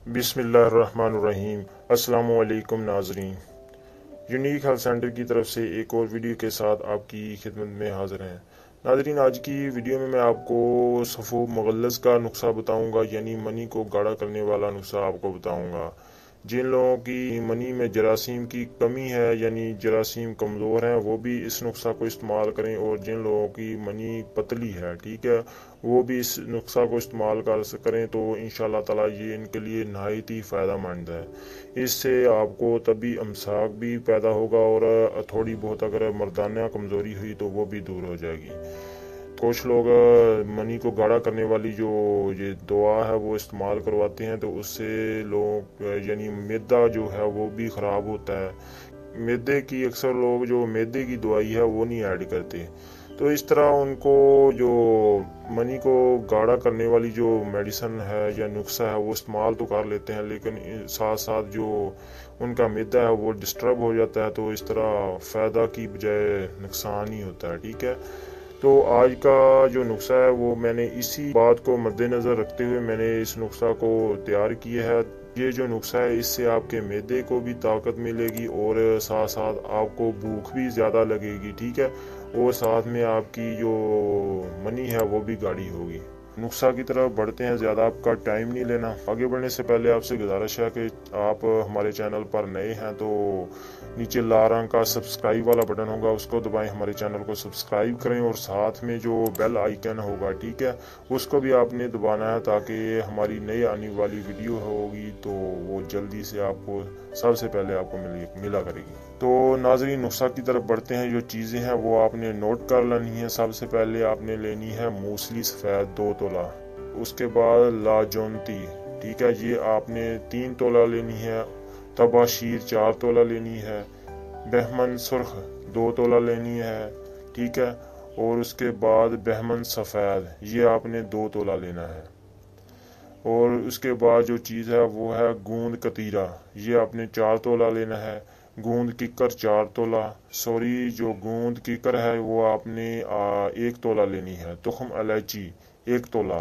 बिस्मिल्लाहिर्रहमानिर्रहीम। अस्सलामु अलैकुम नाजरीन, यूनिक हेल्थ सेंटर की तरफ से एक और वीडियो के साथ आपकी खिदमत में हाजिर हैं। नाजरीन, आज की वीडियो में मैं आपको सफूफ मुगल्लिज़ का नुस्खा बताऊंगा, यानी मनी को गाढ़ा करने वाला नुस्खा आपको बताऊंगा। जिन लोगों की मनी में जरासीम की कमी है, यानी जरासीम कमज़ोर हैं, वो भी इस नुस्खा को इस्तेमाल करें, और जिन लोगों की मनी पतली है, ठीक है, वो भी इस नुस्खा को इस्तेमाल करें तो इंशाल्लाह ताला ये इनके लिए नहायत ही फ़ायदा मंद है। इससे आपको तभी अमसाक भी पैदा होगा, और थोड़ी बहुत अगर मर्दाना कमज़ोरी हुई तो वो भी दूर हो जाएगी। कुछ लोग मनी को गाढ़ा करने वाली जो ये दवा है वो इस्तेमाल करवाते हैं, तो उससे लोग यानी मेदा जो है वो भी ख़राब होता है। मैदे की अक्सर लोग जो मैदे की दवाई है वो नहीं ऐड करते, तो इस तरह उनको जो मनी को गाढ़ा करने वाली जो मेडिसिन है या नुस्खा है वो इस्तेमाल तो कर लेते हैं, लेकिन साथ साथ जो उनका मैदा है वो डिस्टर्ब हो जाता है, तो इस तरह फ़ायदा की बजाय नुकसान ही होता है। ठीक है, तो आज का जो नुस्खा है वो मैंने इसी बात को मद्देनज़र रखते हुए मैंने इस नुस्खा को तैयार किया है। ये जो नुस्खा है इससे आपके मैदे को भी ताकत मिलेगी, और साथ साथ आपको भूख भी ज़्यादा लगेगी। ठीक है, और साथ में आपकी जो मनी है वो भी गाढ़ी होगी। नुस्खा की तरफ बढ़ते हैं, ज़्यादा आपका टाइम नहीं लेना। आगे बढ़ने से पहले आपसे गुजारिश है कि आप हमारे चैनल पर नए हैं तो नीचे लाल रंग का सब्सक्राइब वाला बटन होगा, उसको दबाएं, हमारे चैनल को सब्सक्राइब करें, और साथ में जो बेल आइकन होगा, ठीक है, उसको भी आपने दबाना है, ताकि हमारी नई आने वाली वीडियो होगी तो वो जल्दी से आपको सबसे पहले आपको मिला करेगी। तो नाज़रीन, नुस्खा की तरफ बढ़ते हैं। जो चीज़ें हैं वो आपने नोट कर लेनी है। सबसे पहले आपने लेनी है मूसली सफ़ेद 2 तोला, उसके बाद लाजौंती, ठीक है, ये आपने 3 तोला लेनी है। तबाशीर 4 तोला लेनी है। बहमन सुर्ख 2 तोला लेनी है, ठीक है, और उसके बाद बहमन सफ़ेद ये आपने 2 तोला लेना है। और उसके बाद जो चीज़ है वो है गूंद कतीरा, ये आपने 4 तोला लेना है। गूंद किकर 4 तोला, जो गूंद किकर है वो आपने 1 तोला लेनी है। तुखम इलायची 1 तोला।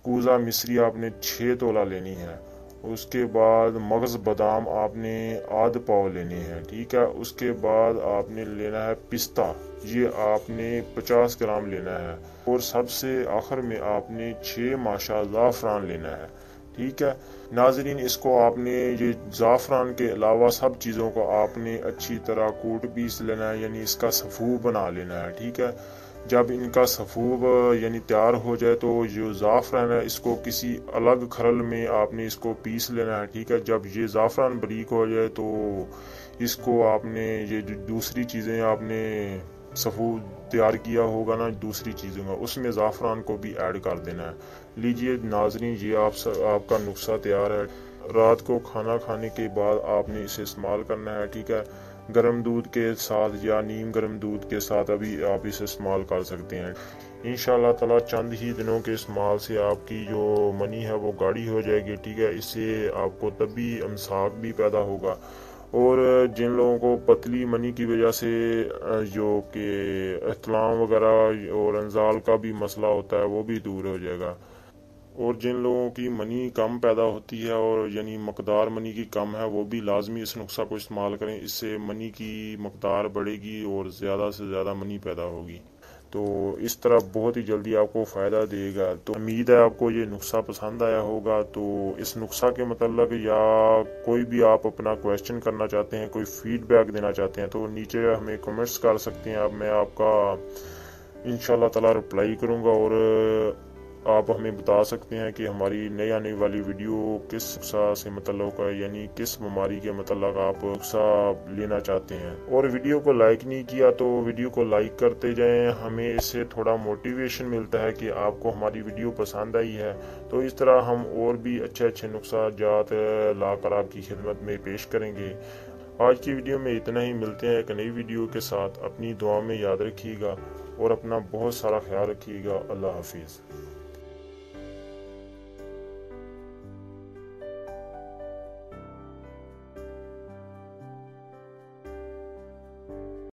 कूजा मिस्री आपने 6 तोला लेनी है। उसके बाद मगज़ बादाम आपने आध पाव लेनी है, ठीक है। उसके बाद आपने लेना है पिस्ता, ये आपने 50 ग्राम लेना है। और सबसे आखिर में आपने 6 माशा ज़ाफ़रान लेना है, ठीक है। नाजरीन, इसको आपने ये ज़ाफ़रान के अलावा सब चीज़ों को आपने अच्छी तरह कूट पीस लेना है, यानी इसका सफ़ूफ बना लेना है, ठीक है। जब इनका सफ़ूफ यानी तैयार हो जाए तो जो ज़ाफ़रान है इसको किसी अलग खरल में आपने इसको पीस लेना है, ठीक है। जब ये ज़ाफ़रान बारीक हो जाए तो इसको आपने ये जो दूसरी चीज़ें आपने सफ़ूफ तैयार किया होगा ना दूसरी चीज़ों का, उसमें ज़ाफ़रान को भी ऐड कर देना है। लीजिए नाज़रीन, ये आपका नुस्खा तैयार है। रात को खाना खाने के बाद आपने इसे इस्तेमाल करना है, ठीक है। गर्म दूध के साथ या नीम गर्म दूध के साथ अभी आप इसे इस्तेमाल कर सकते हैं। इंशाल्लाह ताला चंद ही दिनों के इस्तेमाल से आपकी जो मनी है वो गाढ़ी हो जाएगी, ठीक है। इससे आपको तभी अमसाक भी पैदा होगा, और जिन लोगों को पतली मनी की वजह से जो कि इख्तिलाम वगैरह और अंजाल का भी मसला होता है वो भी दूर हो जाएगा। और जिन लोगों की मनी कम पैदा होती है, और यानी मकदार मनी की कम है, वो भी लाजमी इस नुस्खा को इस्तेमाल करें। इससे मनी की मकदार बढ़ेगी और ज़्यादा से ज़्यादा मनी पैदा होगी, तो इस तरह बहुत ही जल्दी आपको फ़ायदा देगा। तो उम्मीद है आपको ये नुस्खा पसंद आया होगा। तो इस नुस्खा के मतलब या कोई भी आप अपना क्वेश्चन करना चाहते हैं, कोई फीडबैक देना चाहते हैं, तो नीचे हमें कमेंट्स कर सकते हैं। अब मैं आपका इंशाल्लाह ताला रिप्लाई करूँगा, और आप हमें बता सकते हैं कि हमारी नई आने वाली वीडियो किस नुस्खा से मतलब है, यानी किस बीमारी के मतलब आप नुस्खा लेना चाहते हैं। और वीडियो को लाइक नहीं किया तो वीडियो को लाइक करते जाएं, हमें इससे थोड़ा मोटिवेशन मिलता है कि आपको हमारी वीडियो पसंद आई है। तो इस तरह हम और भी अच्छे अच्छे नुस्खा जात लाकर आपकी खिदमत में पेश करेंगे। आज की वीडियो में इतना ही। मिलते हैं एक नई वीडियो के साथ। अपनी दुआ में याद रखिएगा और अपना बहुत सारा ख्याल रखिएगा। अल्लाह हाफिज़।